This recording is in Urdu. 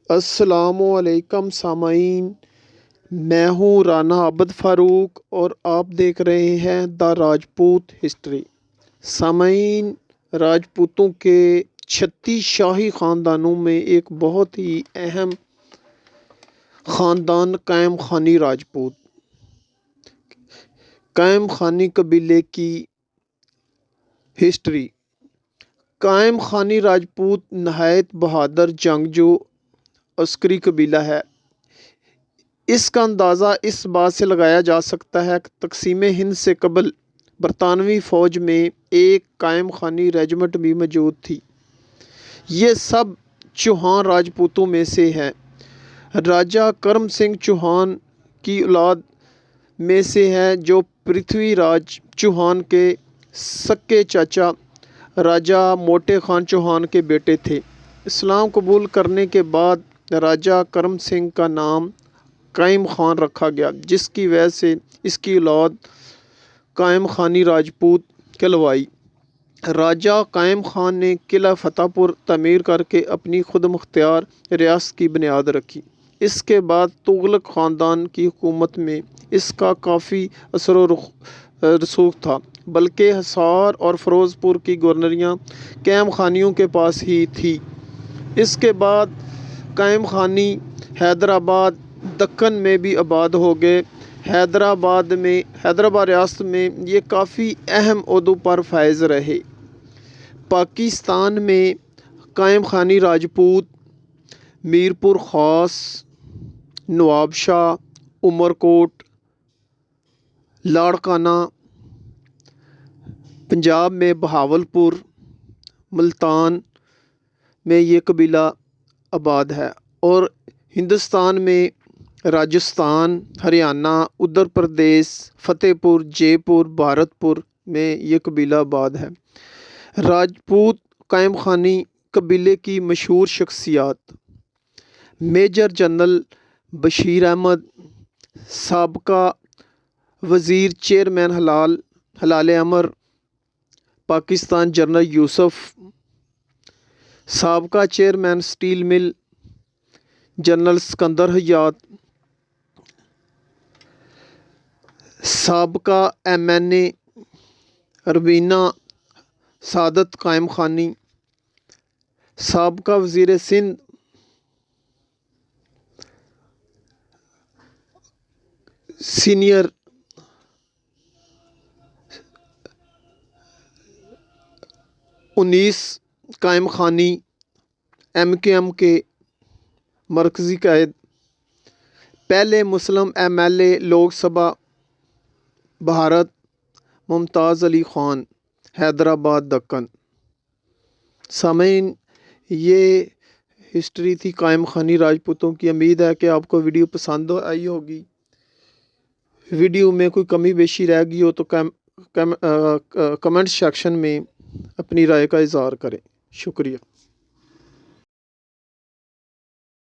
السلام علیکم سامعین، میں ہوں رانا عابد فاروق اور آپ دیکھ رہے ہیں دا راجپوت ہسٹری۔ سامعین، راجپوتوں کے 36 شاہی خاندانوں میں ایک بہت ہی اہم خاندان قائم خانی راجپوت۔ قائم خانی قبیلے کی ہسٹری۔ قائم خانی راجپوت نہایت بہادر جنگجو عسکری قبیلہ ہے۔ اس کا اندازہ اس بات سے لگایا جا سکتا ہے کہ تقسیم ہند سے قبل برطانوی فوج میں ایک قائم خانی ریجمنٹ بھی موجود تھی۔ یہ سب چوہان راجپوتوں میں سے ہیں۔ راجہ کرم سنگھ چوہان کی اولاد میں سے ہے جو پرتھوی راج چوہان کے سکے چاچا راجہ موٹے خان چوہان کے بیٹے تھے۔ اسلام قبول کرنے کے بعد راجہ کرم سنگھ کا نام قائم خان رکھا گیا، جس کی وجہ سے اس کی اولاد قائم خانی راجپوت کہلوائی۔ راجہ قائم خان نے قلعہ فتح پور تعمیر کر کے اپنی خود مختار ریاست کی بنیاد رکھی۔ اس کے بعد تغلق خاندان کی حکومت میں اس کا کافی اثر و رسوخ تھا، بلکہ حصار اور فیروز پور کی گورنریاں قائم خانیوں کے پاس ہی تھی۔ اس کے بعد قائم خانی حیدرآباد دکن میں بھی آباد ہو گئے۔ حیدرآباد ریاست میں یہ کافی اہم عہدوں پر فائز رہے۔ پاکستان میں قائم خانی راجپوت میرپور خاص، نواب شاہ، عمرکوٹ، لاڑکانہ، پنجاب میں بہاولپور، ملتان میں یہ قبیلہ آباد ہے، اور ہندوستان میں راجستھان، ہریانہ، اتر پردیش، فتح پور، جے پور، بھارت پور میں یہ قبیلہ آباد ہے۔ راجپوت قائم خانی قبیلے کی مشہور شخصیات: میجر جنرل بشیر احمد، سابقہ وزیر چیئرمین ہلال امر پاکستان جنرل یوسف، سابقہ چیئرمین سٹیل مل جنرل سکندر حیات، سابقہ ایم این اے روینہ سعادت قائم خانی، سابقہ وزیر سندھ سینئر انیس قائم خانی ایم کیو ایم کے مرکزی قائد، پہلے مسلم M L A Lok Sabha Bharat ممتاز علی خان، حیدرآباد دکن۔ سامعین، یہ ہسٹری تھی قائم خانی راجپوتوں کی۔ امید ہے کہ آپ کو ویڈیو پسند آئی ہوگی۔ ویڈیو میں کوئی کمی بیشی رہ گئی ہو تو کمنٹ سیکشن میں اپنی رائے کا اظہار کریں۔ شکریہ۔